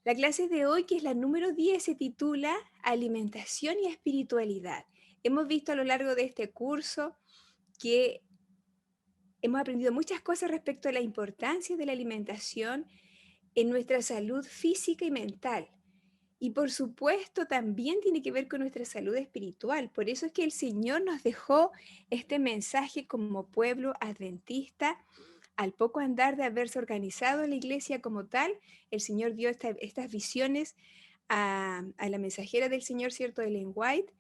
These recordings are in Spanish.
La clase de hoy, que es la número 10, se titula Alimentación y Espiritualidad. Hemos visto a lo largo de este curso que hemos aprendido muchas cosas respecto a la importancia de la alimentación en nuestra salud física y mental. Y por supuesto también tiene que ver con nuestra salud espiritual. Por eso es que el Señor nos dejó este mensaje como pueblo adventista. Al poco andar de haberse organizado la iglesia como tal, el Señor dio estas visiones a la mensajera del Señor, ¿cierto? Ellen White,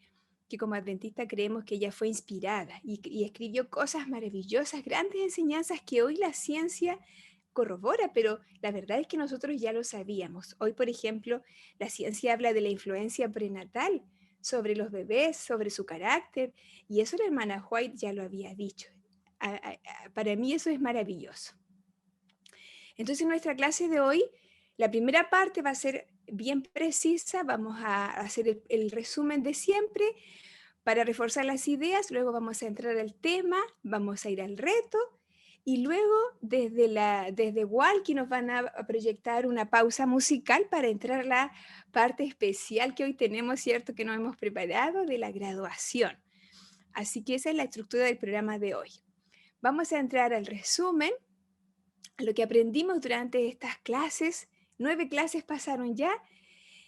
que como adventista creemos que ella fue inspirada y escribió cosas maravillosas, grandes enseñanzas que hoy la ciencia corrobora, pero la verdad es que nosotros ya lo sabíamos. Hoy, por ejemplo, la ciencia habla de la influencia prenatal sobre los bebés, sobre su carácter, y eso la hermana White ya lo había dicho. Para mí eso es maravilloso. Entonces, en nuestra clase de hoy, la primera parte va a ser bien precisa, vamos a hacer el resumen de siempre para reforzar las ideas, luego vamos a entrar al tema, vamos a ir al reto y luego desde Walkie nos van a proyectar una pausa musical para entrar a la parte especial que hoy tenemos, ¿cierto? Que nos hemos preparado de la graduación. Así que esa es la estructura del programa de hoy. Vamos a entrar al resumen, a lo que aprendimos durante estas clases. 9 clases pasaron ya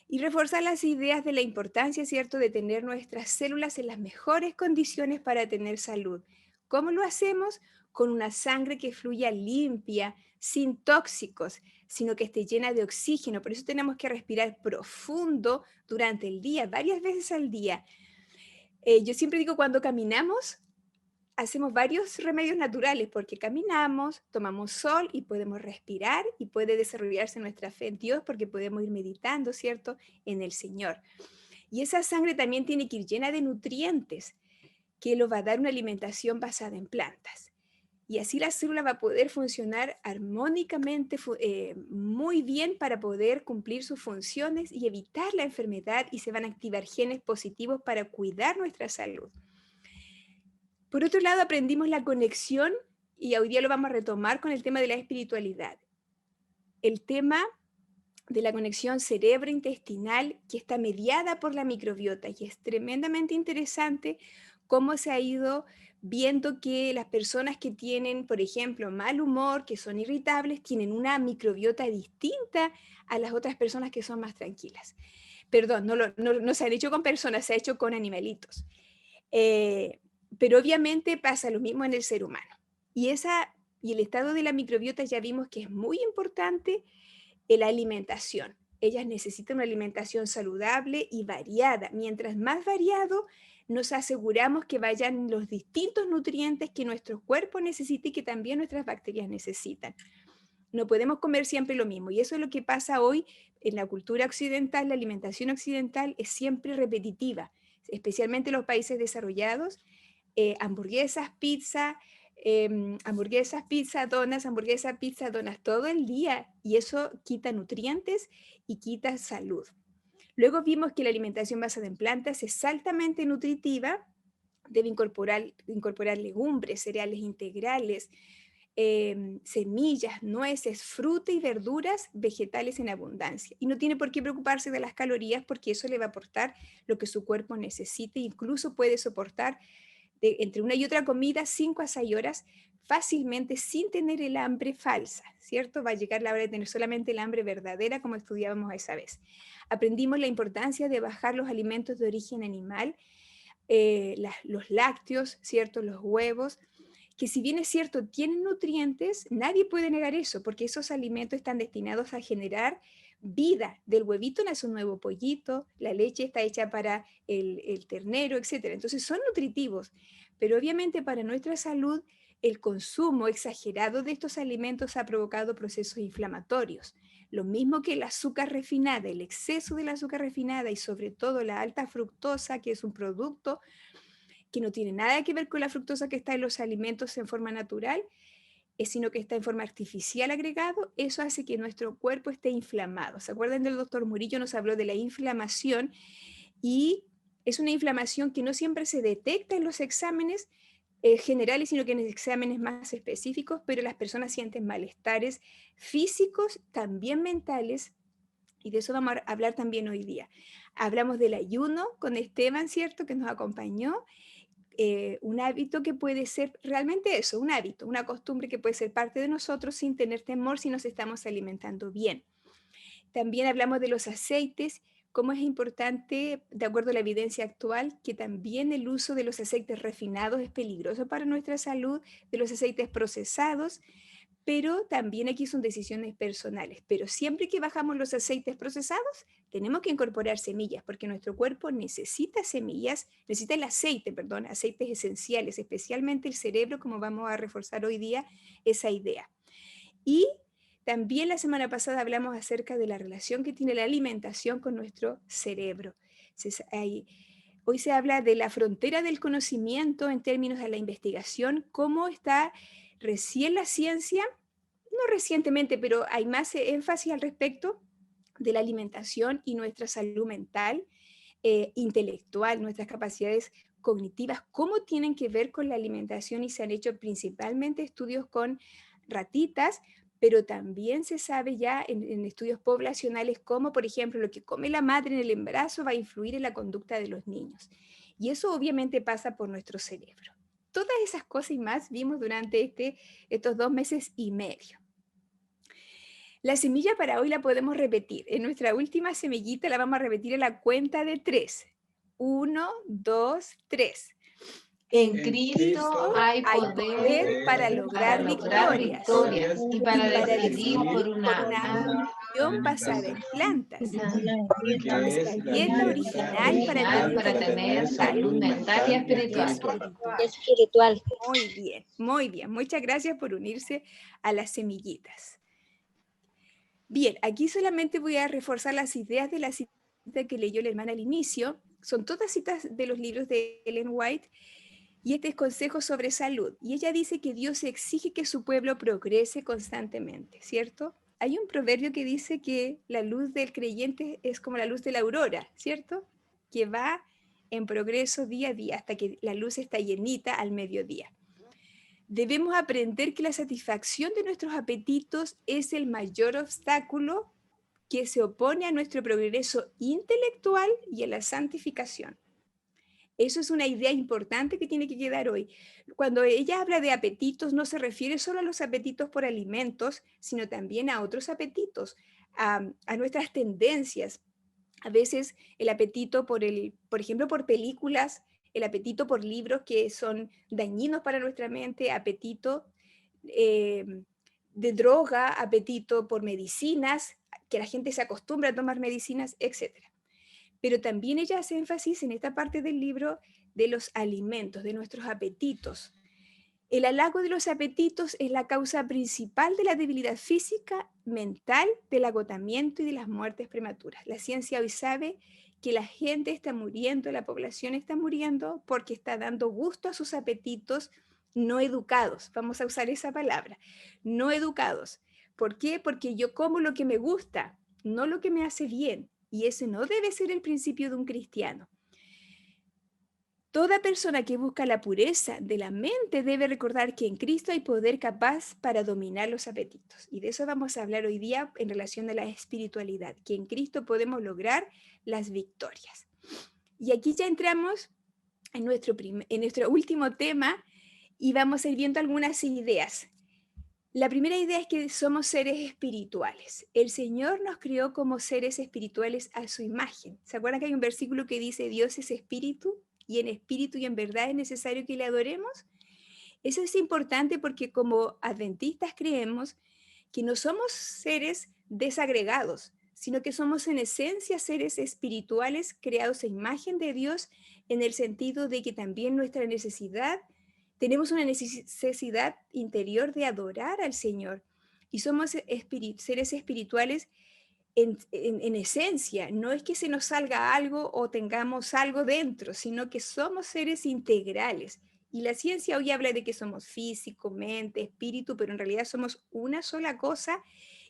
y reforzar las ideas de la importancia, ¿cierto?, de tener nuestras células en las mejores condiciones para tener salud. ¿Cómo lo hacemos? Con una sangre que fluya limpia, sin tóxicos, sino que esté llena de oxígeno. Por eso tenemos que respirar profundo durante el día, varias veces al día. Yo siempre digo, cuando caminamos, hacemos varios remedios naturales porque caminamos, tomamos sol y podemos respirar y puede desarrollarse nuestra fe en Dios porque podemos ir meditando, ¿cierto?, en el Señor. Y esa sangre también tiene que ir llena de nutrientes que lo va a dar una alimentación basada en plantas. Y así la célula va a poder funcionar armónicamente, muy bien para poder cumplir sus funciones y evitar la enfermedad y se van a activar genes positivos para cuidar nuestra salud. Por otro lado, aprendimos la conexión y hoy día lo vamos a retomar con el tema de la espiritualidad. El tema de la conexión cerebro-intestinal que está mediada por la microbiota y es tremendamente interesante cómo se ha ido viendo que las personas que tienen, por ejemplo, mal humor, que son irritables, tienen una microbiota distinta a las otras personas que son más tranquilas. Perdón, no se han hecho con personas, se ha hecho con animalitos. Eh, pero obviamente pasa lo mismo en el ser humano. Y el estado de la microbiota ya vimos que es muy importante en la alimentación. Ellas necesitan una alimentación saludable y variada. Mientras más variado, nos aseguramos que vayan los distintos nutrientes que nuestro cuerpo necesita y que también nuestras bacterias necesitan. No podemos comer siempre lo mismo. Y eso es lo que pasa hoy en la cultura occidental. La alimentación occidental es siempre repetitiva, especialmente en los países desarrollados. Hamburguesas, pizza, donas todo el día. Y eso quita nutrientes y quita salud. Luego vimos que la alimentación basada en plantas es altamente nutritiva. Debe incorporar legumbres, cereales integrales, semillas, nueces, fruta y verduras vegetales en abundancia. Y no tiene por qué preocuparse de las calorías porque eso le va a aportar lo que su cuerpo necesite. Incluso puede soportar entre una y otra comida 5 a 6 horas fácilmente sin tener el hambre falsa, ¿cierto? Va a llegar la hora de tener solamente el hambre verdadera como estudiábamos esa vez. Aprendimos la importancia de bajar los alimentos de origen animal, los lácteos, ¿cierto? Los huevos, que si bien es cierto, tienen nutrientes, nadie puede negar eso, porque esos alimentos están destinados a generar vida. Del huevito nace un nuevo pollito, la leche está hecha para el ternero, etc. Entonces son nutritivos, pero obviamente para nuestra salud el consumo exagerado de estos alimentos ha provocado procesos inflamatorios. Lo mismo que el azúcar refinada, el exceso del azúcar refinada y sobre todo la alta fructosa, que es un producto que no tiene nada que ver con la fructosa que está en los alimentos en forma natural, sino que está en forma artificial agregado, eso hace que nuestro cuerpo esté inflamado. ¿Se acuerdan del doctor Murillo? Nos habló de la inflamación y es una inflamación que no siempre se detecta en los exámenes generales, sino que en exámenes más específicos, pero las personas sienten malestares físicos, también mentales, Y de eso vamos a hablar también hoy día. Hablamos del ayuno con Esteban, ¿cierto?, que nos acompañó. Un hábito que puede ser realmente eso, un hábito, una costumbre que puede ser parte de nosotros sin tener temor si nos estamos alimentando bien. También hablamos de los aceites, cómo es importante, de acuerdo a la evidencia actual, que también el uso de los aceites refinados es peligroso para nuestra salud, de los aceites procesados, pero también aquí son decisiones personales. Pero siempre que bajamos los aceites procesados, tenemos que incorporar semillas, porque nuestro cuerpo necesita semillas, necesita el aceite, perdón, aceites esenciales, especialmente el cerebro, como vamos a reforzar hoy día esa idea. Y también la semana pasada hablamos acerca de la relación que tiene la alimentación con nuestro cerebro. Hoy se habla de la frontera del conocimiento en términos de la investigación, cómo está recién la ciencia, no recientemente, pero hay más énfasis al respecto de la alimentación y nuestra salud mental, intelectual, nuestras capacidades cognitivas, cómo tienen que ver con la alimentación, y se han hecho principalmente estudios con ratitas, pero también se sabe ya en estudios poblacionales cómo, por ejemplo, lo que come la madre en el embarazo va a influir en la conducta de los niños. Y eso obviamente pasa por nuestro cerebro. Todas esas cosas y más vimos durante estos 2 meses y medio. La semilla para hoy la podemos repetir. En nuestra última semillita la vamos a repetir a la cuenta de 3. 1, 2, 3. En Cristo hay poder para lograr victorias y para decidir por una acción basada en plantas. que es la Dieta original para tener salud mental y espiritual. Muy bien, muy bien. Muchas gracias por unirse a las semillitas. Bien, aquí solamente voy a reforzar las ideas de la cita que leyó la hermana al inicio. Son todas citas de los libros de Ellen White, y este es consejo sobre salud. Y ella dice que Dios exige que su pueblo progrese constantemente, ¿cierto? Hay un proverbio que dice que la luz del creyente es como la luz de la aurora, ¿cierto? Que va en progreso día a día hasta que la luz está llenita al mediodía. Debemos aprender que la satisfacción de nuestros apetitos es el mayor obstáculo que se opone a nuestro progreso intelectual y a la santificación. Eso es una idea importante que tiene que quedar hoy. Cuando ella habla de apetitos, no se refiere solo a los apetitos por alimentos, sino también a otros apetitos, a nuestras tendencias. A veces el apetito por ejemplo, por películas, el apetito por libros que son dañinos para nuestra mente, apetito de droga, apetito por medicinas, que la gente se acostumbra a tomar medicinas, etc. Pero también ella hace énfasis en esta parte del libro de los alimentos, de nuestros apetitos. El halago de los apetitos es la causa principal de la debilidad física, mental, del agotamiento y de las muertes prematuras. La ciencia hoy sabe que la gente está muriendo, la población está muriendo porque está dando gusto a sus apetitos no educados. Vamos a usar esa palabra, no educados. ¿Por qué? Porque yo como lo que me gusta, no lo que me hace bien. Y ese no debe ser el principio de un cristiano. Toda persona que busca la pureza de la mente debe recordar que en Cristo hay poder capaz para dominar los apetitos. Y de eso vamos a hablar hoy día en relación a la espiritualidad, que en Cristo podemos lograr las victorias. Y aquí ya entramos en nuestro último tema y vamos a ir viendo algunas ideas. La primera idea es que somos seres espirituales. El Señor nos creó como seres espirituales a su imagen. ¿Se acuerdan que hay un versículo que dice Dios es espíritu y en espíritu y en verdad es necesario que le adoremos? Eso es importante porque como adventistas creemos que no somos seres desagregados, sino que somos en esencia seres espirituales creados a imagen de Dios, en el sentido de que también tenemos una necesidad interior de adorar al Señor, y somos seres espirituales en esencia. No es que se nos salga algo o tengamos algo dentro, sino que somos seres integrales. Y la ciencia hoy habla de que somos físico, mente, espíritu, pero en realidad somos una sola cosa,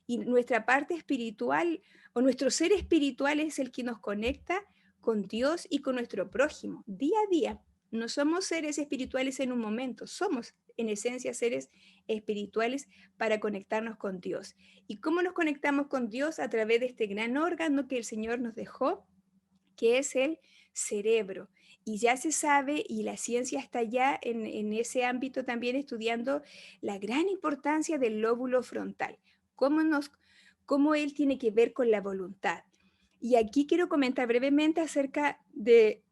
y nuestra parte espiritual o nuestro ser espiritual es el que nos conecta con Dios y con nuestro prójimo día a día. No somos seres espirituales en un momento, somos en esencia seres espirituales para conectarnos con Dios. ¿Y cómo nos conectamos con Dios? A través de este gran órgano que el Señor nos dejó, que es el cerebro. Y ya se sabe, y la ciencia está ya en ese ámbito también estudiando la gran importancia del lóbulo frontal, cómo él tiene que ver con la voluntad. Y aquí quiero comentar brevemente acerca de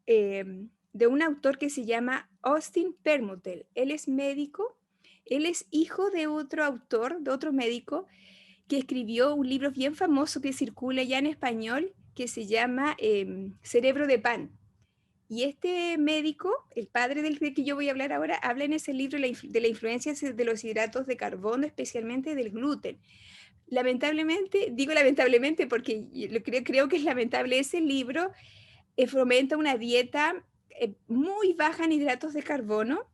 un autor que se llama Austin Permutel. Él es médico, él es hijo de otro autor, de otro médico, que escribió un libro bien famoso que circula ya en español, que se llama Cerebro de Pan. Y este médico, el padre del que yo voy a hablar ahora, habla en ese libro de la influencia de los hidratos de carbono, especialmente del gluten. Lamentablemente, digo lamentablemente porque creo que es lamentable, ese libro fomenta una dieta muy baja en hidratos de carbono,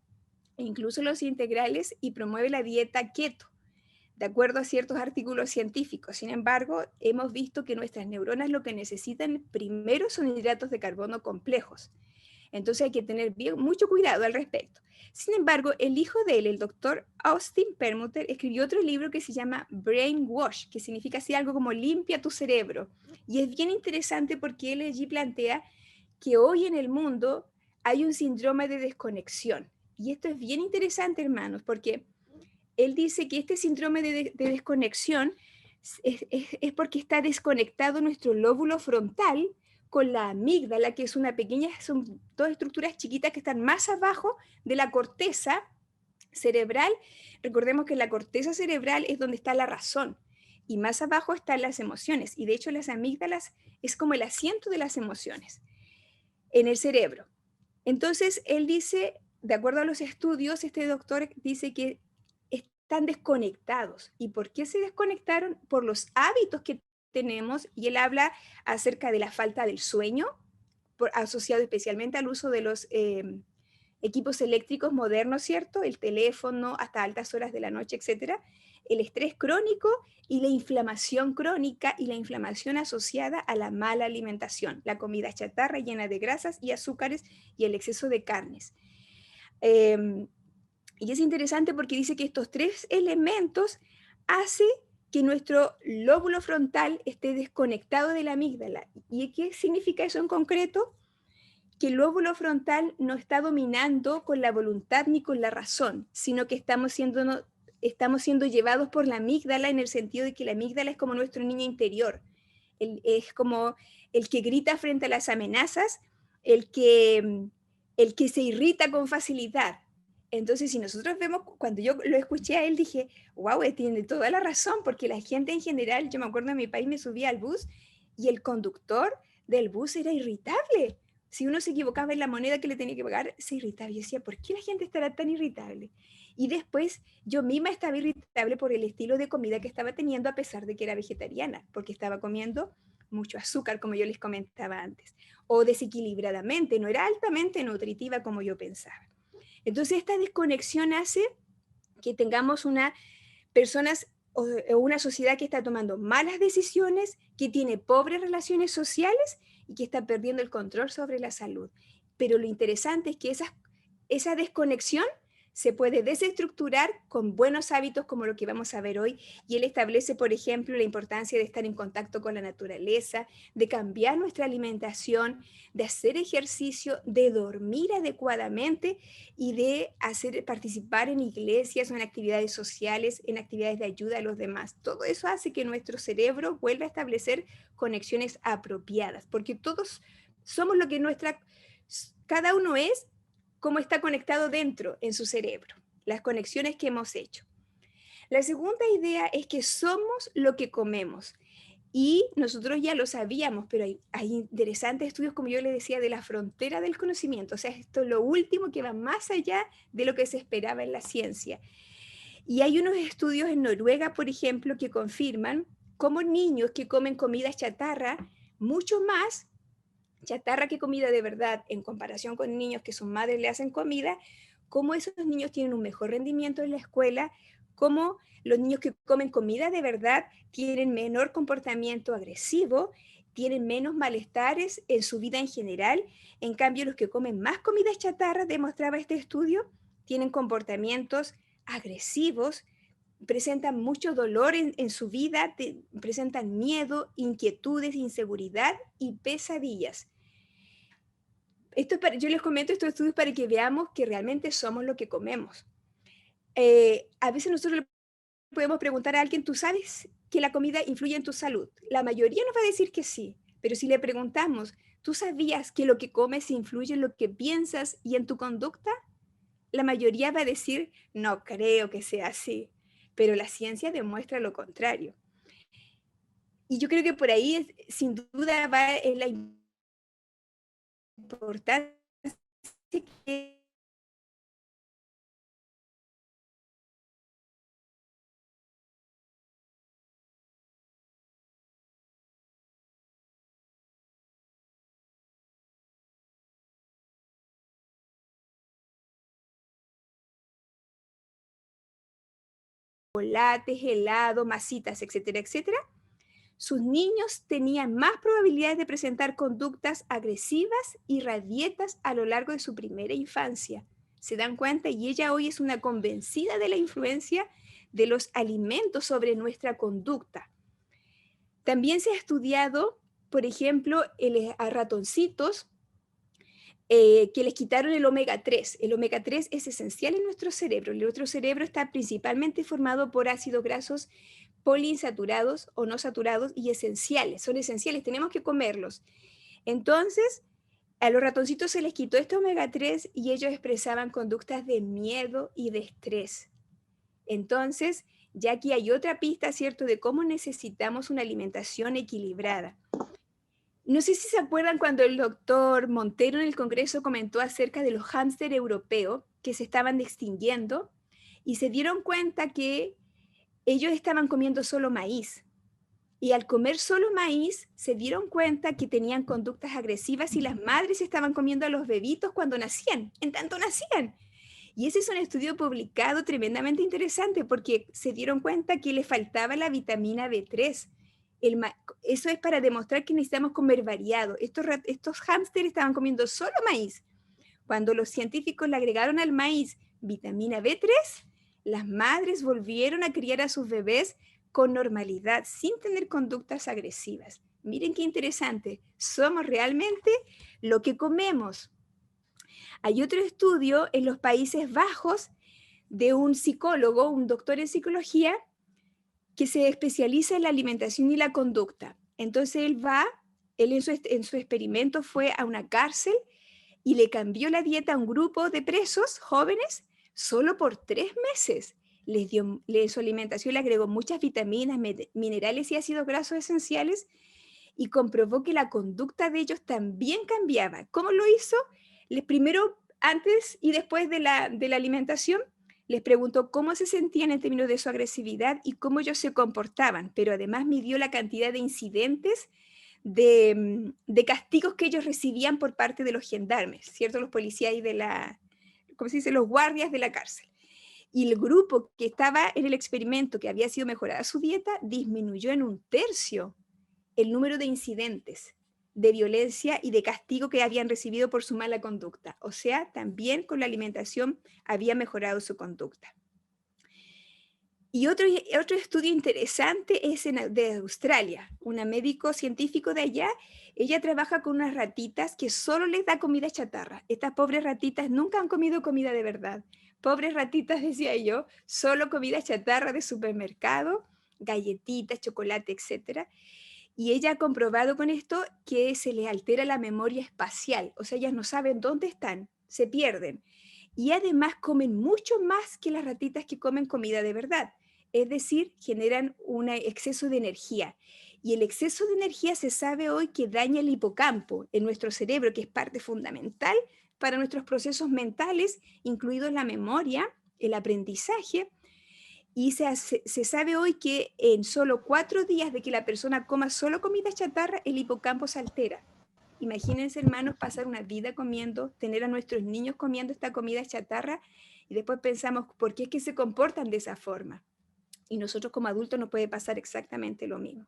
incluso los integrales, y promueve la dieta keto, de acuerdo a ciertos artículos científicos. Sin embargo, hemos visto que nuestras neuronas lo que necesitan primero son hidratos de carbono complejos. Entonces hay que tener mucho cuidado al respecto. Sin embargo, el hijo de él, el doctor Austin Permuter, escribió otro libro que se llama Brainwash, que significa así algo como limpia tu cerebro. Y es bien interesante porque él allí plantea que hoy en el mundo hay un síndrome de desconexión. Y esto es bien interesante, hermanos, porque él dice que este síndrome de desconexión es porque está desconectado nuestro lóbulo frontal con la amígdala, que es una pequeña, son dos estructuras chiquitas que están más abajo de la corteza cerebral. Recordemos que la corteza cerebral es donde está la razón y más abajo están las emociones. Y de hecho las amígdalas es como el asiento de las emociones en el cerebro. Entonces él dice, de acuerdo a los estudios, este doctor dice que están desconectados. ¿Y por qué se desconectaron? Por los hábitos que tenemos, y él habla acerca de la falta del sueño, asociado especialmente al uso de los equipos eléctricos modernos, ¿cierto? El teléfono hasta altas horas de la noche, etcétera. El estrés crónico y la inflamación crónica y la inflamación asociada a la mala alimentación, la comida chatarra llena de grasas y azúcares y el exceso de carnes. Y es interesante porque dice que estos tres elementos hacen que nuestro lóbulo frontal esté desconectado de la amígdala. ¿Y qué significa eso en concreto? Que el lóbulo frontal no está dominando con la voluntad ni con la razón, sino que estamos siendo llevados por la amígdala, en el sentido de que la amígdala es como nuestro niño interior. Es como el que grita frente a las amenazas, el que se irrita con facilidad. Entonces, si nosotros vemos, cuando yo lo escuché a él, dije, wow, tiene toda la razón, porque la gente en general, yo me acuerdo en mi país, me subía al bus y el conductor del bus era irritable. Si uno se equivocaba en la moneda que le tenía que pagar, se irritaba. Yo decía, ¿por qué la gente estará tan irritable? Y después yo misma estaba irritable por el estilo de comida que estaba teniendo, a pesar de que era vegetariana, porque estaba comiendo mucho azúcar, como yo les comentaba antes, o desequilibradamente, no era altamente nutritiva como yo pensaba. Entonces esta desconexión hace que tengamos personas o una sociedad que está tomando malas decisiones, que tiene pobres relaciones sociales y que está perdiendo el control sobre la salud. Pero lo interesante es que esa desconexión se puede desestructurar con buenos hábitos como lo que vamos a ver hoy. Y él establece, por ejemplo, la importancia de estar en contacto con la naturaleza, de cambiar nuestra alimentación, de hacer ejercicio, de dormir adecuadamente y de participar en iglesias o en actividades sociales, en actividades de ayuda a los demás. Todo eso hace que nuestro cerebro vuelva a establecer conexiones apropiadas, porque todos somos lo que cada uno es cómo está conectado dentro en su cerebro, las conexiones que hemos hecho. La segunda idea es que somos lo que comemos. Y nosotros ya lo sabíamos, pero hay interesantes estudios, como yo les decía, de la frontera del conocimiento. O sea, esto es lo último que va más allá de lo que se esperaba en la ciencia. Y hay unos estudios en Noruega, por ejemplo, que confirman cómo niños que comen comida chatarra, mucho más chatarra que comida de verdad, en comparación con niños que sus madres le hacen comida, cómo esos niños tienen un mejor rendimiento en la escuela, cómo los niños que comen comida de verdad tienen menor comportamiento agresivo, tienen menos malestares en su vida en general. En cambio, los que comen más comidas chatarras, demostraba este estudio, tienen comportamientos agresivos, presentan mucho dolor en su vida, presentan miedo, inquietudes, inseguridad y pesadillas. Yo les comento estos estudios para que veamos que realmente somos lo que comemos. A veces nosotros le podemos preguntar a alguien, ¿tú sabes que la comida influye en tu salud? La mayoría nos va a decir que sí, pero si le preguntamos, ¿tú sabías que lo que comes influye en lo que piensas y en tu conducta? La mayoría va a decir, no creo que sea así, pero la ciencia demuestra lo contrario. Y yo creo que por ahí, sin duda, va en la importancia que chocolates, helados, masitas, etcétera, etcétera, sus niños tenían más probabilidades de presentar conductas agresivas y rabietas a lo largo de su primera infancia. ¿Se dan cuenta? Y ella hoy es una convencida de la influencia de los alimentos sobre nuestra conducta. También se ha estudiado, por ejemplo, a ratoncitos que les quitaron el omega 3. El omega 3 es esencial en nuestro cerebro. Nuestro cerebro está principalmente formado por ácidos grasos poliinsaturados o no saturados y esenciales. Son esenciales, tenemos que comerlos. Entonces, a los ratoncitos se les quitó este omega 3 y ellos expresaban conductas de miedo y de estrés. Entonces, ya aquí hay otra pista, ¿cierto?, de cómo necesitamos una alimentación equilibrada. No sé si se acuerdan cuando el doctor Montero en el Congreso comentó acerca de los hámster europeos que se estaban extinguiendo y se dieron cuenta que ellos estaban comiendo solo maíz. Y al comer solo maíz, se dieron cuenta que tenían conductas agresivas y las madres estaban comiendo a los bebitos cuando nacían, en tanto nacían. Y ese es un estudio publicado tremendamente interesante porque se dieron cuenta que le faltaba la vitamina B3. Eso es para demostrar que necesitamos comer variado. Estos hámsters estaban comiendo solo maíz. Cuando los científicos le agregaron al maíz vitamina B3, las madres volvieron a criar a sus bebés con normalidad, sin tener conductas agresivas. Miren qué interesante. Somos realmente lo que comemos. Hay otro estudio en los Países Bajos de un psicólogo, un doctor en psicología, que se especializa en la alimentación y la conducta. Entonces él en su experimento fue a una cárcel y le cambió la dieta a un grupo de presos jóvenes solo por 3 meses. Su alimentación le agregó muchas vitaminas, minerales y ácidos grasos esenciales y comprobó que la conducta de ellos también cambiaba. ¿Cómo lo hizo? Primero, antes y después de la alimentación, les preguntó cómo se sentían en términos de su agresividad y cómo ellos se comportaban, pero además midió la cantidad de incidentes de castigos que ellos recibían por parte de los gendarmes, ¿cierto? Los policías y ¿cómo se dice? Los guardias de la cárcel. Y el grupo que estaba en el experimento, que había sido mejorada su dieta, disminuyó en 1/3 el número de incidentes de violencia y de castigo que habían recibido por su mala conducta. O sea, también con la alimentación había mejorado su conducta. Y otro estudio interesante es de Australia. Una médico científico de allá, ella trabaja con unas ratitas que solo les da comida chatarra. Estas pobres ratitas nunca han comido comida de verdad. Pobres ratitas, decía yo, solo comida chatarra de supermercado, galletitas, chocolate, etc. Y ella ha comprobado con esto que se les altera la memoria espacial. O sea, ellas no saben dónde están, se pierden. Y además comen mucho más que las ratitas que comen comida de verdad. Es decir, generan un exceso de energía. Y el exceso de energía se sabe hoy que daña el hipocampo en nuestro cerebro, que es parte fundamental para nuestros procesos mentales, incluidos la memoria, el aprendizaje. Y se sabe hoy que en solo 4 días de que la persona coma solo comida chatarra, el hipocampo se altera. Imagínense, hermanos, pasar una vida comiendo, tener a nuestros niños comiendo esta comida chatarra y después pensamos, ¿por qué es que se comportan de esa forma? Y nosotros como adultos nos puede pasar exactamente lo mismo.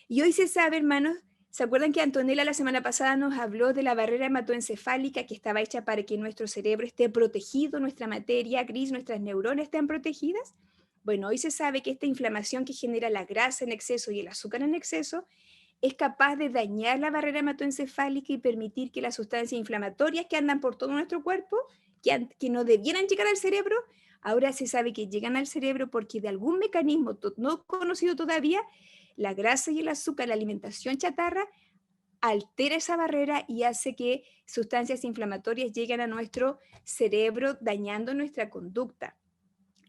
Y hoy se sabe, hermanos, ¿Se acuerdan que Antonella la semana pasada nos habló de la barrera hematoencefálica que estaba hecha para que nuestro cerebro esté protegido, nuestra materia gris, nuestras neuronas estén protegidas? Bueno, hoy se sabe que esta inflamación que genera la grasa en exceso y el azúcar en exceso es capaz de dañar la barrera hematoencefálica y permitir que las sustancias inflamatorias que andan por todo nuestro cuerpo, que no debieran llegar al cerebro, ahora se sabe que llegan al cerebro porque de algún mecanismo no conocido todavía, la grasa y el azúcar, la alimentación chatarra, altera esa barrera y hace que sustancias inflamatorias lleguen a nuestro cerebro, dañando nuestra conducta.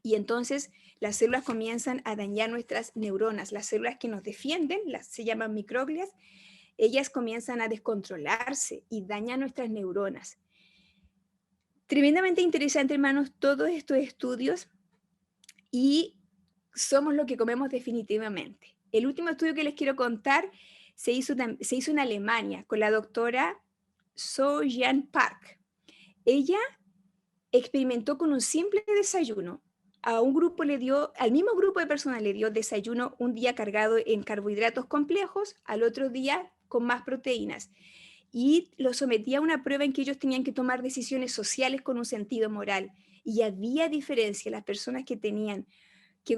Y entonces las células comienzan a dañar nuestras neuronas, las células que nos defienden, se llaman microglias, ellas comienzan a descontrolarse y dañan nuestras neuronas. Tremendamente interesante, hermanos, todos estos estudios, y somos lo que comemos definitivamente. El último estudio que les quiero contar se hizo en Alemania con la doctora So-Jan Park. Ella experimentó con un simple desayuno. Al mismo grupo de personas le dio desayuno un día cargado en carbohidratos complejos, al otro día con más proteínas. Y lo sometía a una prueba en que ellos tenían que tomar decisiones sociales con un sentido moral. Y había diferencia. Las personas que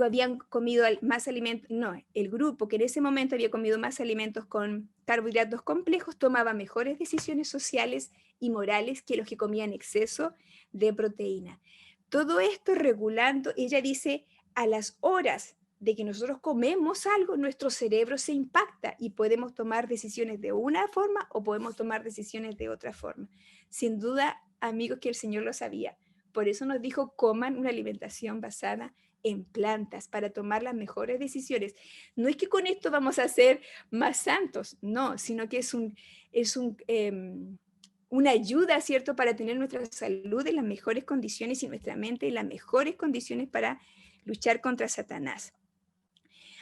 habían comido más alimentos, el grupo que en ese momento había comido más alimentos con carbohidratos complejos tomaba mejores decisiones sociales y morales que los que comían exceso de proteína. Todo esto regulando, ella dice, a las horas de que nosotros comemos algo, nuestro cerebro se impacta y podemos tomar decisiones de una forma o podemos tomar decisiones de otra forma. Sin duda, amigos, que el Señor lo sabía. Por eso nos dijo, coman una alimentación basada en plantas para tomar las mejores decisiones. No es que con esto vamos a ser más santos, no, sino que es una ayuda, ¿cierto?, para tener nuestra salud en las mejores condiciones y nuestra mente en las mejores condiciones para luchar contra Satanás.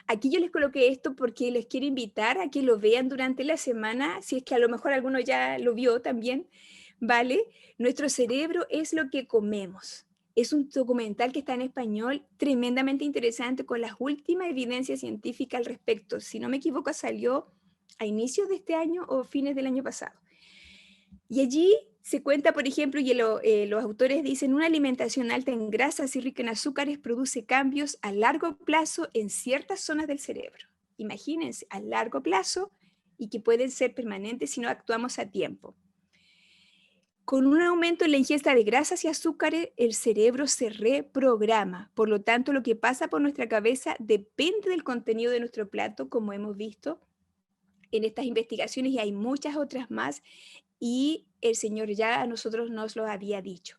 Aquí yo les coloqué esto porque les quiero invitar a que lo vean durante la semana, si es que a lo mejor alguno ya lo vio también, ¿vale? Nuestro cerebro es lo que comemos. Es un documental que está en español tremendamente interesante con las últimas evidencias científicas al respecto. Si no me equivoco, salió a inicios de este año o fines del año pasado. Y allí se cuenta, por ejemplo, y los autores dicen, una alimentación alta en grasas y rica en azúcares produce cambios a largo plazo en ciertas zonas del cerebro. Imagínense, a largo plazo y que pueden ser permanentes si no actuamos a tiempo. Con un aumento en la ingesta de grasas y azúcares, el cerebro se reprograma. Por lo tanto, lo que pasa por nuestra cabeza depende del contenido de nuestro plato, como hemos visto en estas investigaciones, y hay muchas otras más, y el Señor ya a nosotros nos lo había dicho.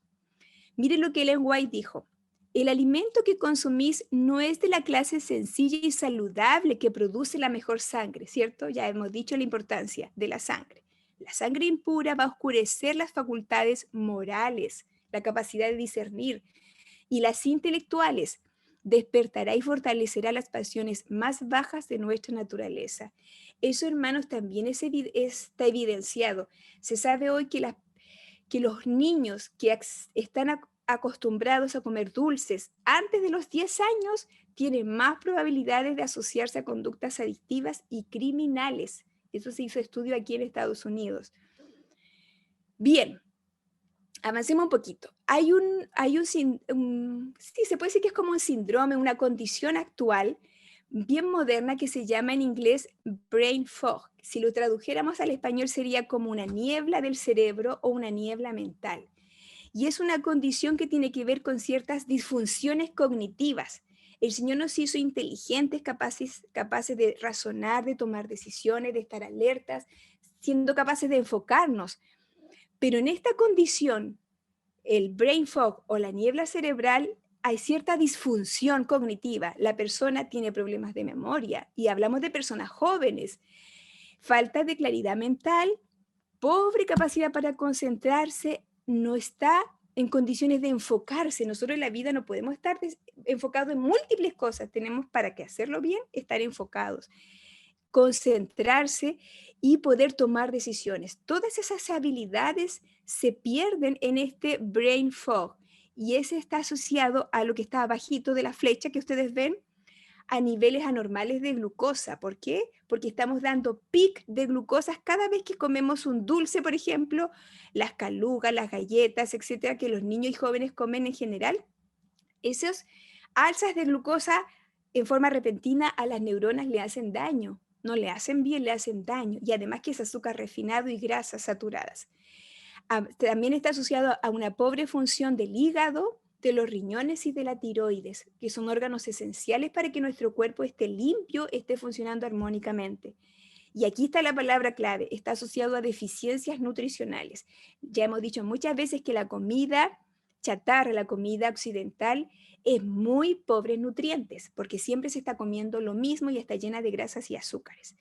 Miren lo que Ellen White dijo. El alimento que consumís no es de la clase sencilla y saludable que produce la mejor sangre, ¿cierto? Ya hemos dicho la importancia de la sangre. La sangre impura va a oscurecer las facultades morales, la capacidad de discernir, y las intelectuales despertará y fortalecerá las pasiones más bajas de nuestra naturaleza. Eso, hermanos, también está evidenciado. Se sabe hoy que los niños que están acostumbrados a comer dulces antes de los 10 años tienen más probabilidades de asociarse a conductas adictivas y criminales. Eso se hizo estudio aquí en Estados Unidos. Bien, avancemos un poquito. Sí, se puede decir que es como un síndrome, una condición actual bien moderna que se llama en inglés brain fog. Si lo tradujéramos al español sería como una niebla del cerebro o una niebla mental. Y es una condición que tiene que ver con ciertas disfunciones cognitivas. El Señor nos hizo inteligentes, capaces de razonar, de tomar decisiones, de estar alertas, siendo capaces de enfocarnos. Pero en esta condición, el brain fog o la niebla cerebral, hay cierta disfunción cognitiva. La persona tiene problemas de memoria y hablamos de personas jóvenes. Falta de claridad mental, pobre capacidad para concentrarse, no está en condiciones de enfocarse. Nosotros en la vida no podemos estar enfocados en múltiples cosas. Tenemos, para que hacerlo bien, estar enfocados, concentrarse y poder tomar decisiones. Todas esas habilidades se pierden en este brain fog, y ese está asociado a lo que está abajito de la flecha que ustedes ven, a niveles anormales de glucosa. ¿Por qué? Porque estamos dando pic de glucosas cada vez que comemos un dulce, por ejemplo, las calugas, las galletas, etcétera, que los niños y jóvenes comen en general. Esas alzas de glucosa en forma repentina a las neuronas le hacen daño. No le hacen bien, le hacen daño. Y además que es azúcar refinado y grasas saturadas. También está asociado a una pobre función del hígado, de los riñones y de la tiroides, que son órganos esenciales para que nuestro cuerpo esté limpio, esté funcionando armónicamente. Y aquí está la palabra clave, está asociado a deficiencias nutricionales. Ya hemos dicho muchas veces que la comida chatarra, la comida occidental, es muy pobre en nutrientes, porque siempre se está comiendo lo mismo y está llena de grasas y azúcares.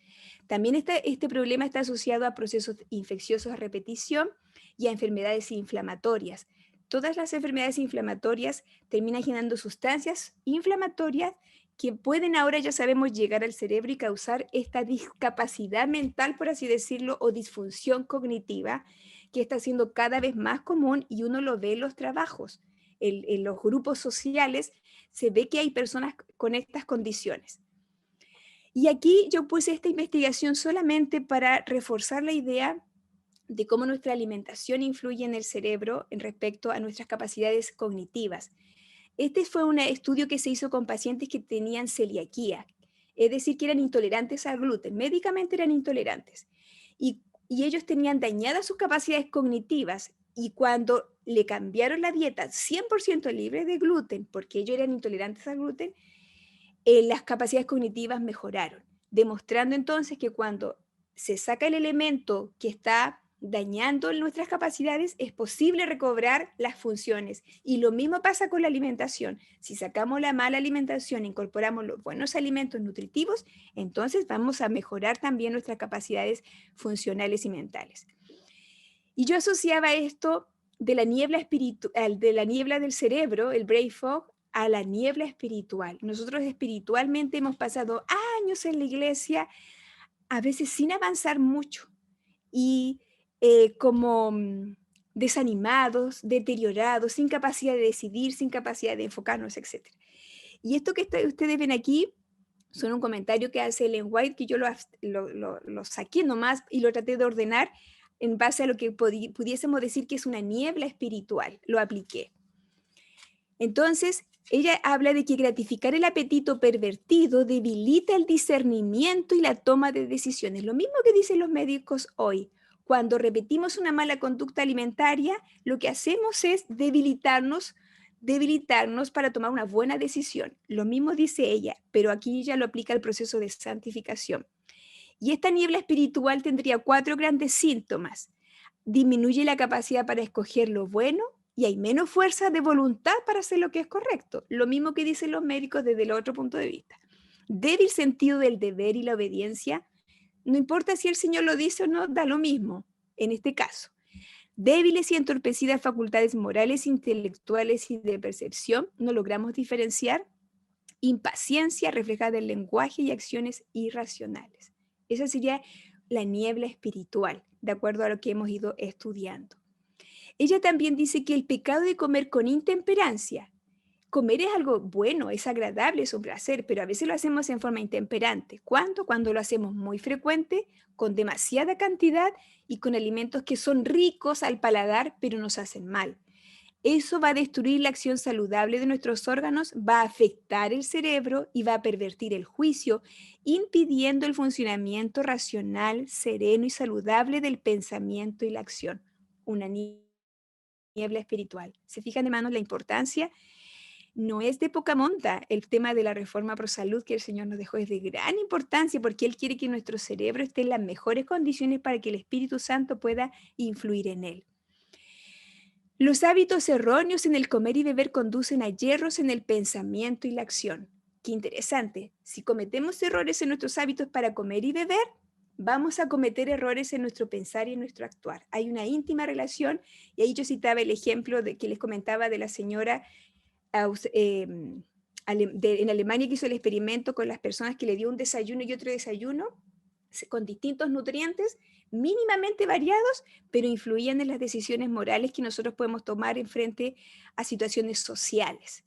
También este problema está asociado a procesos infecciosos a repetición y a enfermedades inflamatorias. Todas las enfermedades inflamatorias terminan generando sustancias inflamatorias que pueden ahora, ya sabemos, llegar al cerebro y causar esta discapacidad mental, por así decirlo, o disfunción cognitiva, que está siendo cada vez más común y uno lo ve en los trabajos. En los grupos sociales se ve que hay personas con estas condiciones. Y aquí yo puse esta investigación solamente para reforzar la idea de cómo nuestra alimentación influye en el cerebro en respecto a nuestras capacidades cognitivas. Este fue un estudio que se hizo con pacientes que tenían celiaquía, es decir, que eran intolerantes al gluten, médicamente eran intolerantes. Y ellos tenían dañadas sus capacidades cognitivas y cuando le cambiaron la dieta 100% libre de gluten, porque ellos eran intolerantes al gluten, las capacidades cognitivas mejoraron, demostrando entonces que cuando se saca el elemento que está dañando nuestras capacidades, es posible recobrar las funciones. Y lo mismo pasa con la alimentación. Si sacamos la mala alimentación, incorporamos los buenos alimentos nutritivos, entonces vamos a mejorar también nuestras capacidades funcionales y mentales. Y yo asociaba esto de la niebla espiritual, de la niebla del cerebro, el brain fog, a la niebla espiritual. Nosotros espiritualmente hemos pasado años en la iglesia, a veces sin avanzar mucho, y como desanimados, deteriorados, sin capacidad de decidir, sin capacidad de enfocarnos, etc. Y esto que ustedes ven aquí son un comentario que hace Ellen White, que yo lo saqué nomás y lo traté de ordenar en base a lo que pudiésemos decir que es una niebla espiritual. Lo apliqué. Entonces, ella habla de que gratificar el apetito pervertido debilita el discernimiento y la toma de decisiones. Lo mismo que dicen los médicos hoy. Cuando repetimos una mala conducta alimentaria, lo que hacemos es debilitarnos para tomar una buena decisión. Lo mismo dice ella, pero aquí ella lo aplica al proceso de santificación. Y esta niebla espiritual tendría 4 grandes síntomas. Disminuye la capacidad para escoger lo bueno y hay menos fuerza de voluntad para hacer lo que es correcto. Lo mismo que dicen los médicos desde el otro punto de vista. Débil sentido del deber y la obediencia. No importa si el Señor lo dice o no, da lo mismo en este caso. Débiles y entorpecidas facultades morales, intelectuales y de percepción. No logramos diferenciar. Impaciencia reflejada en lenguaje y acciones irracionales. Esa sería la niebla espiritual, de acuerdo a lo que hemos ido estudiando. Ella también dice que el pecado de comer con intemperancia. Comer es algo bueno, es agradable, es un placer, pero a veces lo hacemos en forma intemperante. ¿Cuándo? Cuando lo hacemos muy frecuente, con demasiada cantidad y con alimentos que son ricos al paladar, pero nos hacen mal. Eso va a destruir la acción saludable de nuestros órganos, va a afectar el cerebro y va a pervertir el juicio, impidiendo el funcionamiento racional, sereno y saludable del pensamiento y la acción. Una niebla espiritual. ¿Se fijan, hermanos, la importancia? No es de poca monta el tema de la reforma pro salud que el Señor nos dejó, es de gran importancia porque Él quiere que nuestro cerebro esté en las mejores condiciones para que el Espíritu Santo pueda influir en él. Los hábitos erróneos en el comer y beber conducen a hierros en el pensamiento y la acción. Qué interesante. Si cometemos errores en nuestros hábitos para comer y beber, vamos a cometer errores en nuestro pensar y en nuestro actuar. Hay una íntima relación, y ahí yo citaba el ejemplo que les comentaba de la señora en Alemania que hizo el experimento con las personas que le dio un desayuno y otro desayuno con distintos nutrientes mínimamente variados, pero influían en las decisiones morales que nosotros podemos tomar en frente a situaciones sociales.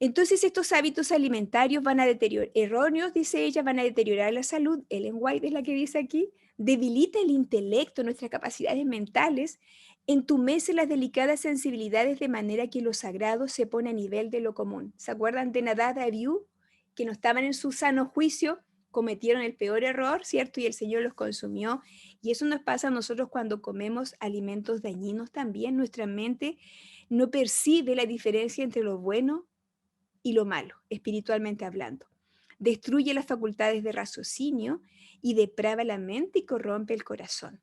Entonces estos hábitos alimentarios van a deteriorar, erróneos, dice ella, van a deteriorar la salud. Ellen White es la que dice aquí, debilita el intelecto, nuestras capacidades mentales, entumece las delicadas sensibilidades de manera que lo sagrado se pone a nivel de lo común. ¿Se acuerdan de Nadab y Abiú? Que no estaban en su sano juicio, cometieron el peor error, ¿cierto? Y el Señor los consumió. Y eso nos pasa a nosotros cuando comemos alimentos dañinos también. Nuestra mente no percibe la diferencia entre lo bueno y lo malo, espiritualmente hablando. Destruye las facultades de raciocinio y deprava la mente y corrompe el corazón.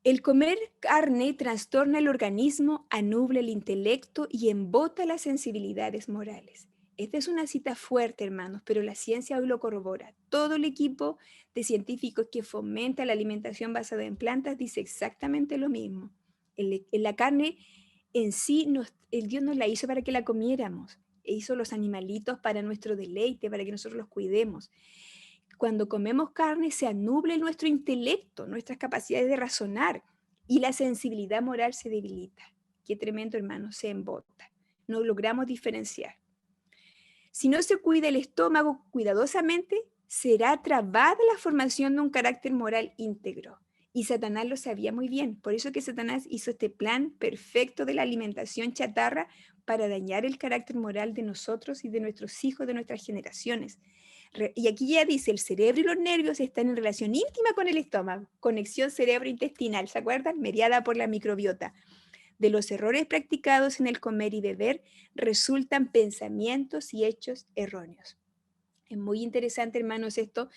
El comer carne trastorna el organismo, anubla el intelecto y embota las sensibilidades morales. Esta es una cita fuerte, hermanos, pero la ciencia hoy lo corrobora. Todo el equipo de científicos que fomenta la alimentación basada en plantas dice exactamente lo mismo. La carne en sí, el Dios nos la hizo para que la comiéramos. E hizo los animalitos para nuestro deleite, para que nosotros los cuidemos. Cuando comemos carne se anubla nuestro intelecto, nuestras capacidades de razonar y la sensibilidad moral se debilita. Qué tremendo, hermano, se embota. No logramos diferenciar. Si no se cuida el estómago cuidadosamente, será trabada la formación de un carácter moral íntegro. Y Satanás lo sabía muy bien. Por eso que Satanás hizo este plan perfecto de la alimentación chatarra para dañar el carácter moral de nosotros y de nuestros hijos, de nuestras generaciones. Y aquí ya dice, el cerebro y los nervios están en relación íntima con el estómago, conexión cerebro-intestinal, ¿se acuerdan? Mediada por la microbiota. De los errores practicados en el comer y beber resultan pensamientos y hechos erróneos. Es muy interesante, hermanos, esto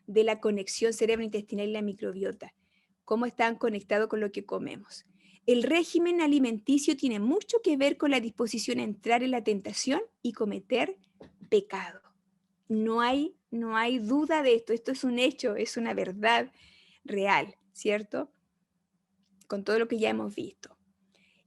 de la conexión cerebro-intestinal y la microbiota. Cómo están conectados con lo que comemos. El régimen alimenticio tiene mucho que ver con la disposición a entrar en la tentación y cometer pecado. No hay duda de esto. Esto es un hecho, es una verdad real, ¿cierto? Con todo lo que ya hemos visto.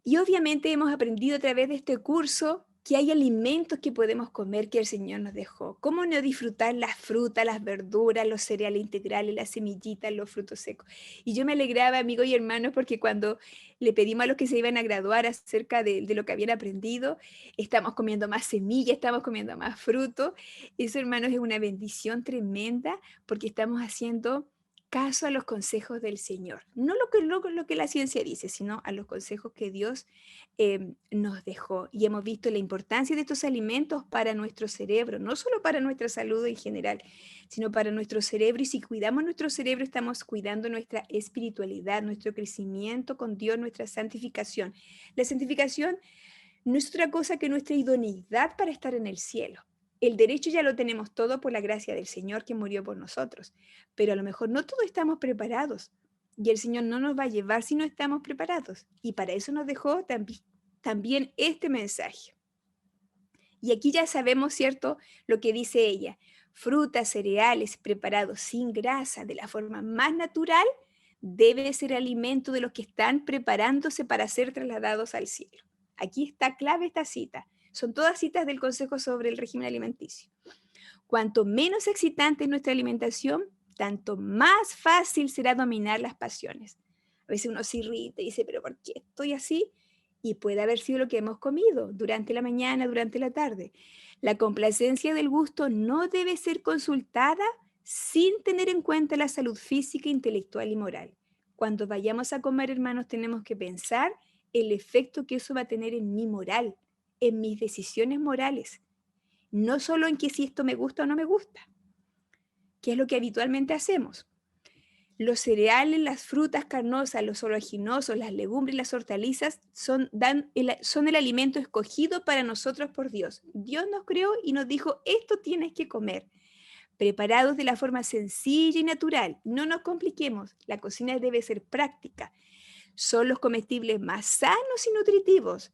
Y obviamente hemos aprendido a través de este curso que hay alimentos que podemos comer que el Señor nos dejó. ¿Cómo no disfrutar las frutas, las verduras, los cereales integrales, las semillitas, los frutos secos? Y yo me alegraba, amigos y hermanos, porque cuando le pedimos a los que se iban a graduar acerca de lo que habían aprendido, estamos comiendo más semillas, estamos comiendo más frutos. Eso, hermanos, es una bendición tremenda porque estamos haciendo caso a los consejos del Señor. No lo que la ciencia dice, sino a los consejos que Dios nos dejó. Y hemos visto la importancia de estos alimentos para nuestro cerebro, no solo para nuestra salud en general, sino para nuestro cerebro. Y si cuidamos nuestro cerebro, estamos cuidando nuestra espiritualidad, nuestro crecimiento con Dios, nuestra santificación. La santificación no es otra cosa que nuestra idoneidad para estar en el cielo. El derecho ya lo tenemos todo por la gracia del Señor que murió por nosotros, pero a lo mejor no todos estamos preparados y el Señor no nos va a llevar si no estamos preparados. Y para eso nos dejó también este mensaje. Y aquí ya sabemos, ¿cierto?, lo que dice ella. Frutas, cereales preparados sin grasa, de la forma más natural, debe ser alimento de los que están preparándose para ser trasladados al cielo. Aquí está clave esta cita. Son todas citas del Consejo sobre el régimen alimenticio. Cuanto menos excitante es nuestra alimentación, tanto más fácil será dominar las pasiones. A veces uno se irrita y dice, pero ¿por qué estoy así? Y puede haber sido lo que hemos comido durante la mañana, durante la tarde. La complacencia del gusto no debe ser consultada sin tener en cuenta la salud física, intelectual y moral. Cuando vayamos a comer, hermanos, tenemos que pensar el efecto que eso va a tener en mi moral, en mis decisiones morales. No solo en que si esto me gusta o no me gusta, que es lo que habitualmente hacemos. Los cereales, las frutas carnosas, los oleaginosos, las legumbres y las hortalizas son el alimento escogido para nosotros por Dios. Dios nos creó y nos dijo, esto tienes que comer. Preparados de la forma sencilla y natural. No nos compliquemos, la cocina debe ser práctica. Son los comestibles más sanos y nutritivos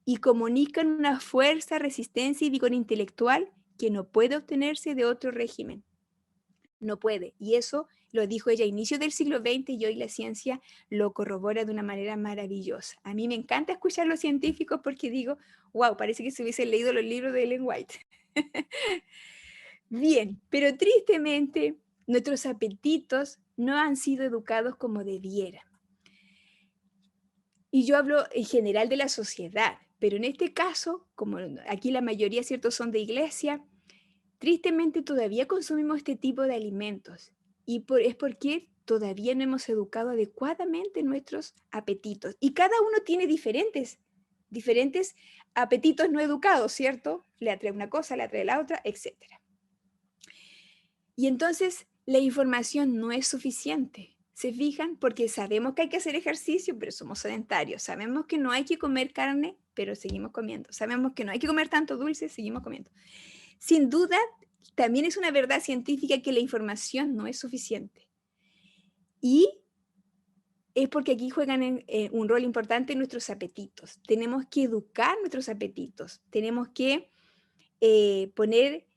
y comunican una fuerza, resistencia y vigor intelectual que no puede obtenerse de otro régimen. No puede. Y eso lo dijo ella a inicios del siglo XX y hoy la ciencia lo corrobora de una manera maravillosa. A mí me encanta escuchar a los científicos porque digo, wow, parece que se hubiesen leído los libros de Ellen White. Bien, pero tristemente nuestros apetitos no han sido educados como debieran. Y yo hablo en general de la sociedad, Pero en este caso, como aquí la mayoría, ¿cierto?, son de iglesia, tristemente todavía consumimos este tipo de alimentos. Y es porque todavía no hemos educado adecuadamente nuestros apetitos. Y cada uno tiene diferentes apetitos no educados, ¿cierto? Le atrae una cosa, le atrae la otra, etc. Y entonces la información no es suficiente. ¿Se fijan? Porque sabemos que hay que hacer ejercicio, pero somos sedentarios. Sabemos que no hay que comer carne, pero seguimos comiendo. Sabemos que no hay que comer tanto dulce, seguimos comiendo. Sin duda, también es una verdad científica que la información no es suficiente. Y es porque aquí juegan un rol importante nuestros apetitos. Tenemos que educar nuestros apetitos. Tenemos que poner,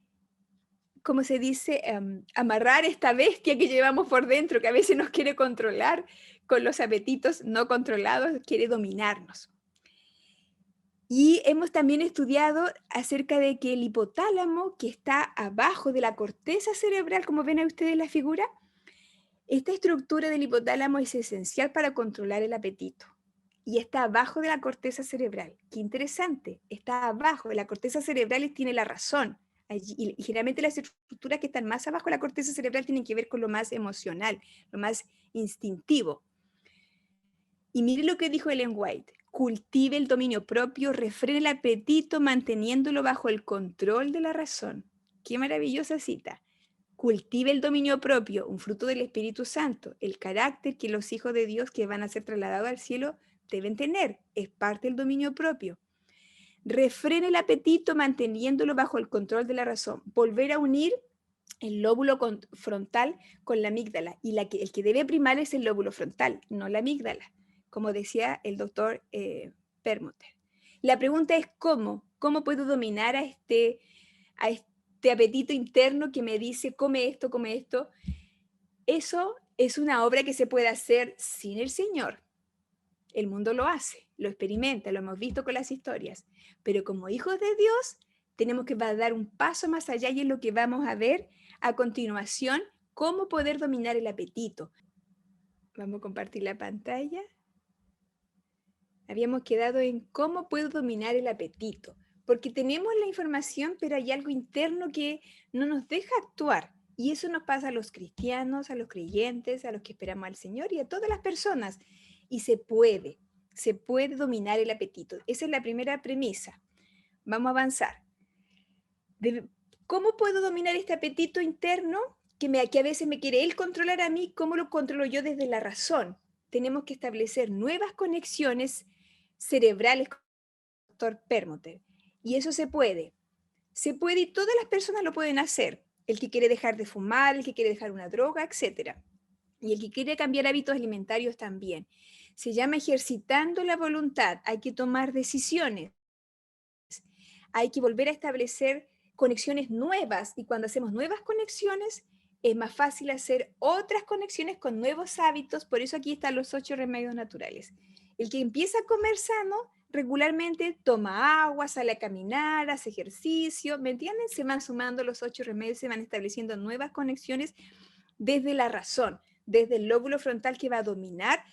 ¿cómo se dice? Amarrar esta bestia que llevamos por dentro, que a veces nos quiere controlar con los apetitos no controlados, quiere dominarnos. Y hemos también estudiado acerca de que el hipotálamo, que está abajo de la corteza cerebral, como ven a ustedes en la figura, esta estructura del hipotálamo es esencial para controlar el apetito. Y está abajo de la corteza cerebral. Qué interesante, está abajo de la corteza cerebral y tiene la razón. Y generalmente las estructuras que están más abajo de la corteza cerebral tienen que ver con lo más emocional, lo más instintivo. Y mire lo que dijo Ellen White: cultive el dominio propio, refrene el apetito manteniéndolo bajo el control de la razón. Qué maravillosa cita. Cultive el dominio propio, un fruto del Espíritu Santo, el carácter que los hijos de Dios que van a ser trasladados al cielo deben tener, es parte del dominio propio. Refrene el apetito manteniéndolo bajo el control de la razón. Volver a unir el lóbulo frontal con la amígdala. Y el que debe primar es el lóbulo frontal, no la amígdala, como decía el doctor Perlmutter. La pregunta es ¿cómo? ¿Cómo puedo dominar a este apetito interno que me dice come esto, come esto? Eso es una obra que se puede hacer sin el Señor. El mundo lo hace, lo experimenta, lo hemos visto con las historias. Pero como hijos de Dios, tenemos que dar un paso más allá y es lo que vamos a ver a continuación, cómo poder dominar el apetito. Vamos a compartir la pantalla. Habíamos quedado en cómo puedo dominar el apetito, porque tenemos la información, pero hay algo interno que no nos deja actuar. Y eso nos pasa a los cristianos, a los creyentes, a los que esperamos al Señor y a todas las personas. Y se puede dominar el apetito. Esa es la primera premisa. Vamos a avanzar. ¿Cómo puedo dominar este apetito interno que a veces me quiere él controlar a mí? ¿Cómo lo controlo yo desde la razón? Tenemos que establecer nuevas conexiones cerebrales con el doctor Perlmutter. Y eso se puede. Se puede y todas las personas lo pueden hacer. El que quiere dejar de fumar, el que quiere dejar una droga, etc. Y el que quiere cambiar hábitos alimentarios también. Se llama ejercitando la voluntad. Hay que tomar decisiones. Hay que volver a establecer conexiones nuevas. Y cuando hacemos nuevas conexiones, es más fácil hacer otras conexiones con nuevos hábitos. Por eso aquí están los 8 remedios naturales. El que empieza a comer sano, regularmente toma agua, sale a caminar, hace ejercicio, ¿me entienden? Se van sumando los 8 remedios, se van estableciendo nuevas conexiones desde la razón, desde el lóbulo frontal que va a dominar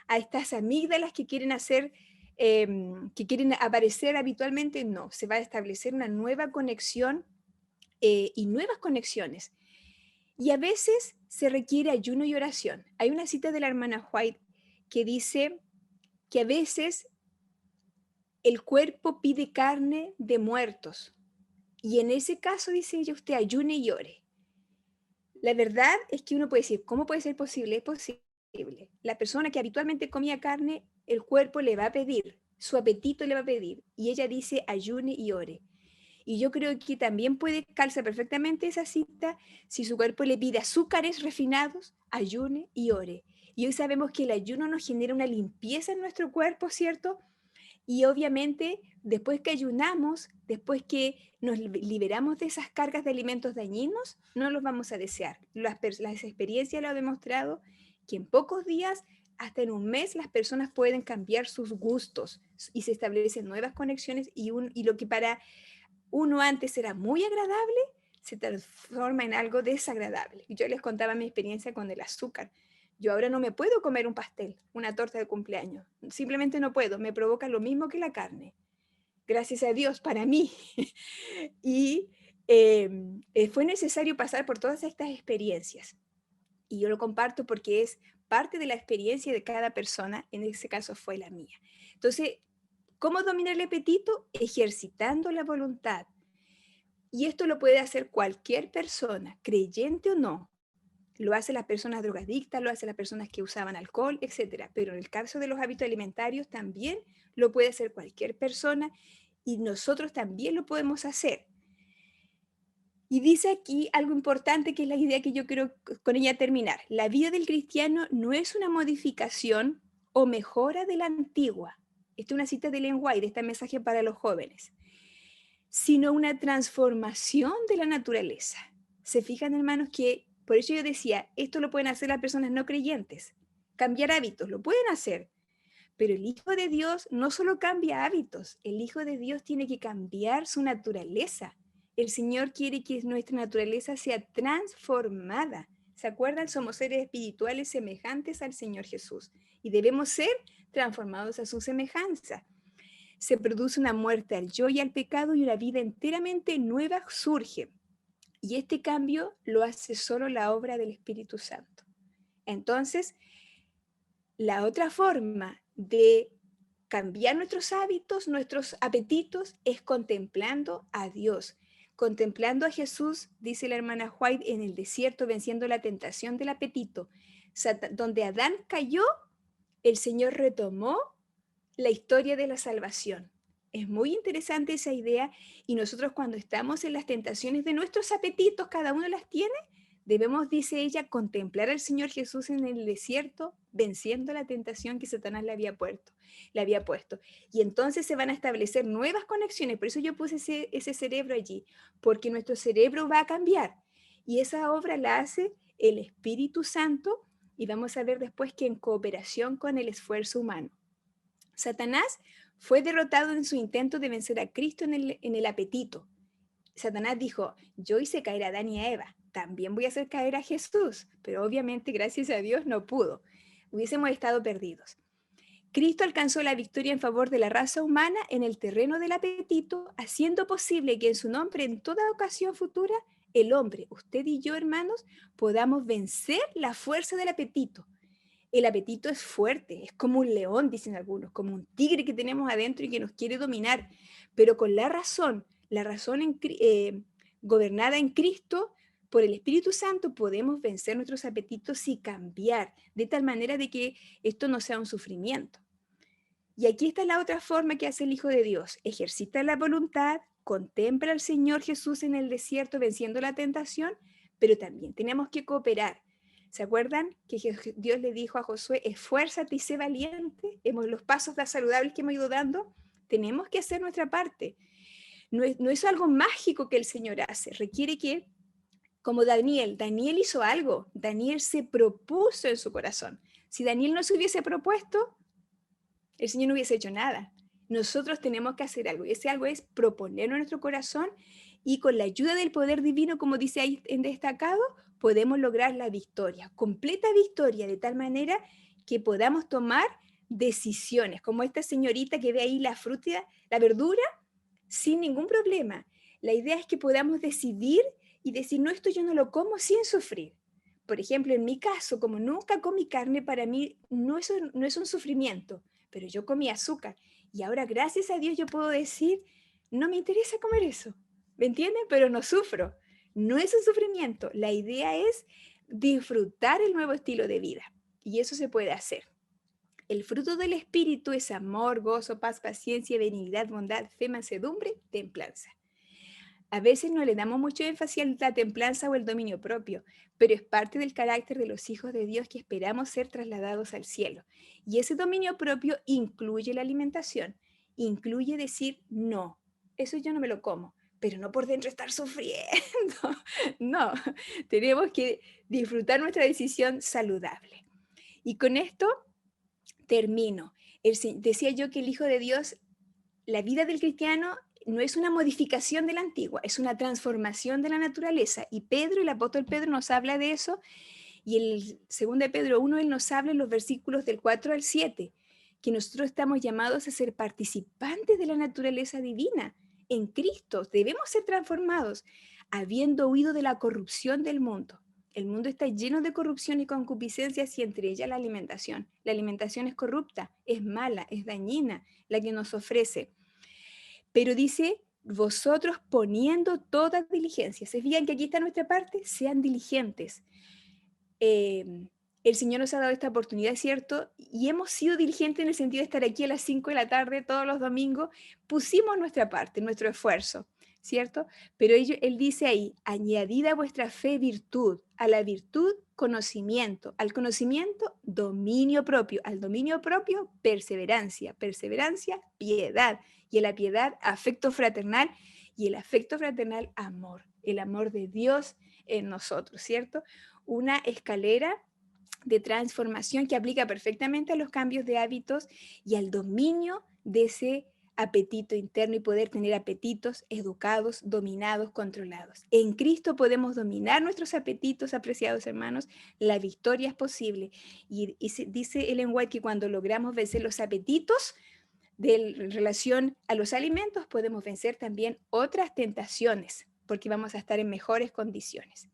a estas amígdalas que quieren hacer, que quieren aparecer habitualmente. No, se va a establecer una nueva conexión y nuevas conexiones. Y a veces se requiere ayuno y oración. Hay una cita de la hermana White que dice que a veces el cuerpo pide carne de muertos. Y en ese caso, dice ella, usted ayune y ore. La verdad es que uno puede decir, ¿cómo puede ser posible? Es posible. La persona que habitualmente comía carne, el cuerpo le va a pedir, su apetito le va a pedir. Y ella dice, ayune y ore. Y yo creo que también puede calzar perfectamente esa cita si su cuerpo le pide azúcares refinados, ayune y ore. Y hoy sabemos que el ayuno nos genera una limpieza en nuestro cuerpo, ¿cierto? Y obviamente, después que ayunamos, después que nos liberamos de esas cargas de alimentos dañinos, no los vamos a desear. Las experiencias lo han demostrado que en pocos días, hasta en un mes, las personas pueden cambiar sus gustos y se establecen nuevas conexiones y lo que para uno antes era muy agradable, se transforma en algo desagradable. Yo les contaba mi experiencia con el azúcar. Yo ahora no me puedo comer un pastel, una torta de cumpleaños. Simplemente no puedo, me provoca lo mismo que la carne. gracias a Dios, para mí. Y fue necesario pasar por todas estas experiencias. Y yo lo comparto porque es parte de la experiencia de cada persona, en ese caso fue la mía. Entonces, ¿cómo dominar el apetito? Ejercitando la voluntad. Y esto lo puede hacer cualquier persona, creyente o no. Lo hacen las personas drogadictas, lo hacen las personas que usaban alcohol, etc. Pero en el caso de los hábitos alimentarios también lo puede hacer cualquier persona y nosotros también lo podemos hacer. Y dice aquí algo importante que es la idea que yo quiero con ella terminar. La vida del cristiano no es una modificación o mejora de la antigua. Esta es una cita de Ellen White, de este mensaje para los jóvenes, sino una transformación de la naturaleza. ¿Se fijan, hermanos, que por eso yo decía, esto lo pueden hacer las personas no creyentes? Cambiar hábitos, lo pueden hacer. Pero el Hijo de Dios no solo cambia hábitos, el Hijo de Dios tiene que cambiar su naturaleza. El Señor quiere que nuestra naturaleza sea transformada. ¿Se acuerdan? Somos seres espirituales semejantes al Señor Jesús y debemos ser transformados a su semejanza. Se produce una muerte al yo y al pecado y una vida enteramente nueva surge. Y este cambio lo hace solo la obra del Espíritu Santo. Entonces, la otra forma de cambiar nuestros hábitos, nuestros apetitos, es contemplando a Dios. Contemplando a Jesús, dice la hermana White, en el desierto, venciendo la tentación del apetito. Donde Adán cayó, el Señor retomó la historia de la salvación. Es muy interesante esa idea y nosotros cuando estamos en las tentaciones de nuestros apetitos, cada uno las tiene, debemos, dice ella, contemplar al Señor Jesús en el desierto, venciendo la tentación que Satanás le había puesto. Y entonces se van a establecer nuevas conexiones. Por eso yo puse ese cerebro allí, porque nuestro cerebro va a cambiar. Y esa obra la hace el Espíritu Santo y vamos a ver después que en cooperación con el esfuerzo humano. Satanás fue derrotado en su intento de vencer a Cristo en el apetito. Satanás dijo, yo hice caer a Adán y a Eva, también voy a hacer caer a Jesús, pero obviamente gracias a Dios no pudo. Hubiésemos estado perdidos. Cristo alcanzó la victoria en favor de la raza humana en el terreno del apetito, haciendo posible que en su nombre, en toda ocasión futura, el hombre, usted y yo, hermanos, podamos vencer la fuerza del apetito. El apetito es fuerte, es como un león, dicen algunos, como un tigre que tenemos adentro y que nos quiere dominar, pero con la razón gobernada en Cristo, por el Espíritu Santo podemos vencer nuestros apetitos y cambiar, de tal manera de que esto no sea un sufrimiento. Y aquí está la otra forma que hace el Hijo de Dios, ejercita la voluntad, contempla al Señor Jesús en el desierto venciendo la tentación, pero también tenemos que cooperar. ¿Se acuerdan que Dios le dijo a Josué, esfuérzate y sé valiente? Los pasos saludables que hemos ido dando, tenemos que hacer nuestra parte. No es algo mágico que el Señor hace, requiere que, como Daniel hizo algo, Daniel se propuso en su corazón. Si Daniel no se hubiese propuesto, el Señor no hubiese hecho nada. Nosotros tenemos que hacer algo, y ese algo es proponerlo en nuestro corazón y con la ayuda del poder divino, como dice ahí en destacado, podemos lograr la victoria, completa victoria, de tal manera que podamos tomar decisiones, como esta señorita que ve ahí la fruta, la verdura, sin ningún problema. La idea es que podamos decidir y decir, no, esto yo no lo como sin sufrir. Por ejemplo, en mi caso, como nunca comí carne, para mí no es un sufrimiento, pero yo comí azúcar. Y ahora, gracias a Dios, yo puedo decir, no me interesa comer eso. ¿Me entienden? Pero no sufro. No es un sufrimiento. La idea es disfrutar el nuevo estilo de vida. Y eso se puede hacer. El fruto del Espíritu es amor, gozo, paz, paciencia, benignidad, bondad, fe, mansedumbre, templanza. A veces no le damos mucho énfasis a la templanza o el dominio propio, pero es parte del carácter de los hijos de Dios que esperamos ser trasladados al cielo. Y ese dominio propio incluye la alimentación, incluye decir no, eso yo no me lo como, pero no por dentro estar sufriendo. No, tenemos que disfrutar nuestra decisión saludable. Y con esto termino. Decía yo que el Hijo de Dios, la vida del cristiano no es una modificación de la antigua, es una transformación de la naturaleza. Y Pedro, el apóstol Pedro, nos habla de eso. Y el 2 de Pedro 1, él nos habla en los versículos del 4 al 7, que nosotros estamos llamados a ser participantes de la naturaleza divina. En Cristo debemos ser transformados, habiendo huido de la corrupción del mundo. El mundo está lleno de corrupción y concupiscencias y entre ellas la alimentación. La alimentación es corrupta, es mala, es dañina, la que nos ofrece. Pero dice, vosotros poniendo toda diligencia. ¿Se fijan que aquí está nuestra parte? Sean diligentes. El Señor nos ha dado esta oportunidad, ¿cierto? Y hemos sido diligentes en el sentido de estar aquí a las 5 de la tarde todos los domingos. Pusimos nuestra parte, nuestro esfuerzo, ¿cierto? Pero él dice ahí, añadid a vuestra fe virtud, a la virtud conocimiento, al conocimiento dominio propio, al dominio propio perseverancia, perseverancia piedad, y a la piedad afecto fraternal, y el afecto fraternal amor, el amor de Dios en nosotros, ¿cierto? Una escalera de transformación que aplica perfectamente a los cambios de hábitos y al dominio de ese apetito interno y poder tener apetitos educados, dominados, controlados. En Cristo podemos dominar nuestros apetitos, apreciados hermanos, la victoria es posible. Y dice Ellen White que cuando logramos vencer los apetitos en relación a los alimentos, podemos vencer también otras tentaciones, porque vamos a estar en mejores condiciones.